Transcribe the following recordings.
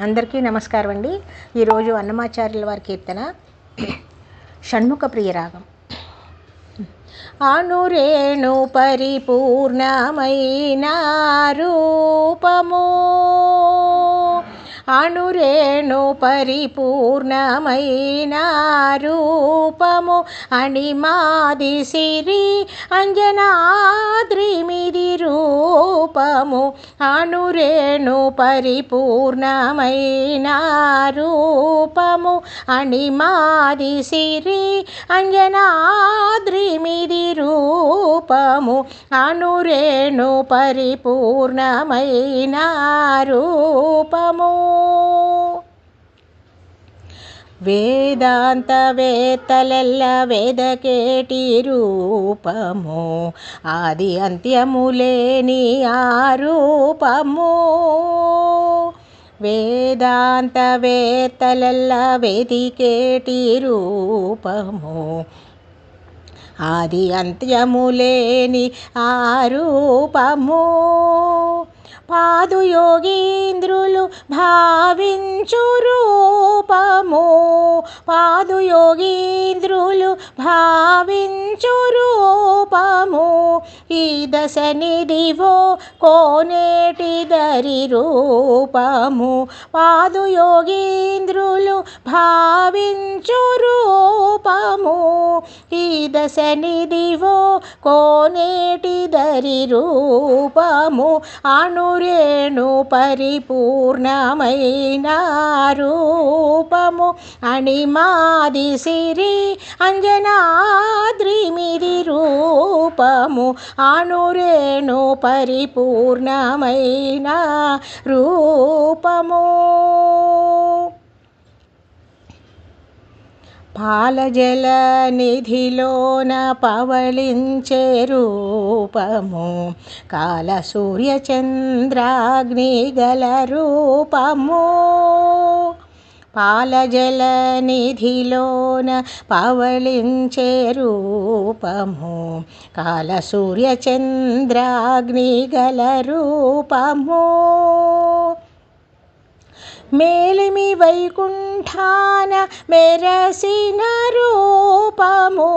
అందరికీ నమస్కారం అండి. ఈరోజు అన్నమాచార్యుల వారి కీర్తన షణ్ముఖ ప్రియ రాగం. అనురేణు పరిపూర్ణమైన రూపము, అనురేణు పరిపూర్ణమైన రూపము, అణిమాది సిరి అంజనాద్రిమిది రూపము. అనురేణు పరిపూర్ణమైన రూపము, అణిమాది సిరి అంజనాద్రిమిది రూపము. అనురేణు పరిపూర్ణమైన రూపము. వేదాంత వేత్తలెల్ల వేదకేటి రూపము, ఆది అంత్యములేని ఆ రూపము. వేదాంత వేత్తలెల్ల వేదికేటి రూపము, ఆది అంత్యములేని ఆ రూపము. పాదుయోగీంద్రులు భావించు రూపము, పాదుయోగీంద్రులు భావించు రూపము. ఈ దశ నిధివో కోనేటి దరి రూపము, పాదుయోగీంద్రులు భావించు రూపము. ఈ దశ నిధివో కోనేటి దరి రూపము. అనురేణు పరిపూర్ణమైన రూపము, అణిమాది సిరి అంజనాద్రిమిది రూపము. అనురేణు పరిపూర్ణమైన రూపము. పాలజల నిధిలోన పవళించే రూపము, కాల సూర్య చంద్రాగ్ని గల రూపము. పాలజల నిధిలోన పవళించే రూపము, కాల సూర్య చంద్రాగ్ని గల రూపము. మేలిమి వైకుంఠాన మెరసిన రూపము,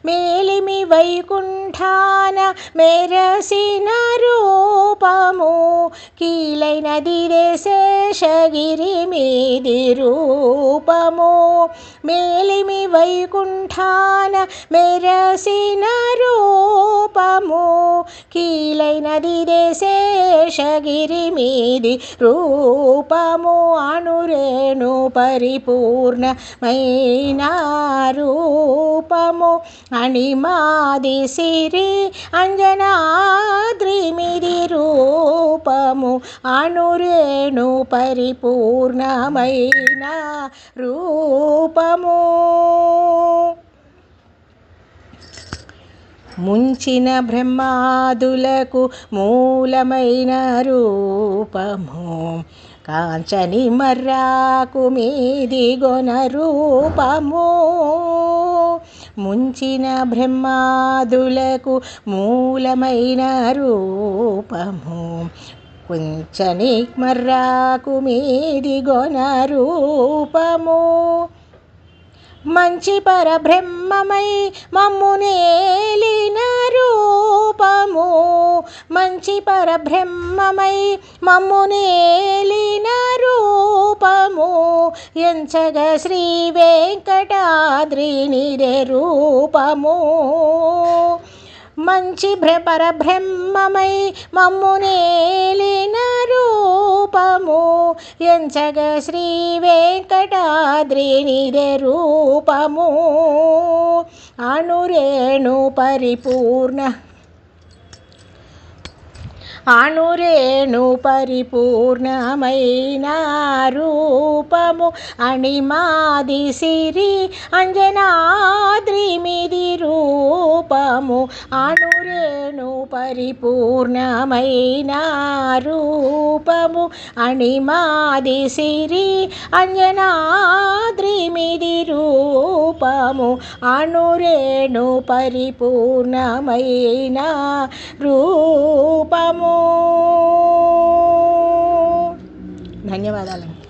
మేలిమి వైకుంఠాన మెరసిన రూపము. కీలైనదిదే శేషగిరి మీది రూపము, మేలిమి వైకుంఠాన మెరసిన రూపము. కీలైనదిదే శేషగిరి మీది రూపము. అనురేణు పరిపూర్ణమైన రూపము, అణిమాది సిరి అంజనాద్రిమిది రూపము. అనురేణు పరిపూర్ణమైన రూపము. ముంచిన బ్రహ్మాదులకు మూలమైన రూపము, కాంచని మర్రాకు మీది గొన రూపము. ముంచిన బ్రహ్మాదులకు మూలమైన రూపము, కుంచని మర్రాకు మీది గొన రూపము. మంచి పరబ్రహ్మమై మమ్మునేలిన రూపము, మంచి పరబ్రహ్మమై మమ్మునేలిన రూపము. ఎంచగ శ్రీ వెంకటాద్రినిదే రూపము. మంచి పరబ్రహ్మమై మమ్మునేలిన రూపము, ఎంచగ శ్రీ వెంకటాద్రినిదే రూపము. అనురేణు పరిపూర్ణ అనురేణు పరిపూర్ణమైన రూపము, అణిమాది సిరి అంజనాద్రిమిది రూపము. అనురేణు పరిపూర్ణమైన రూపము, అణిమాది సిరి అంజనాద్రిమిది రూపము. అనురేణు పరిపూర్ణమైన రూపము. ధన్యవాదాలండి.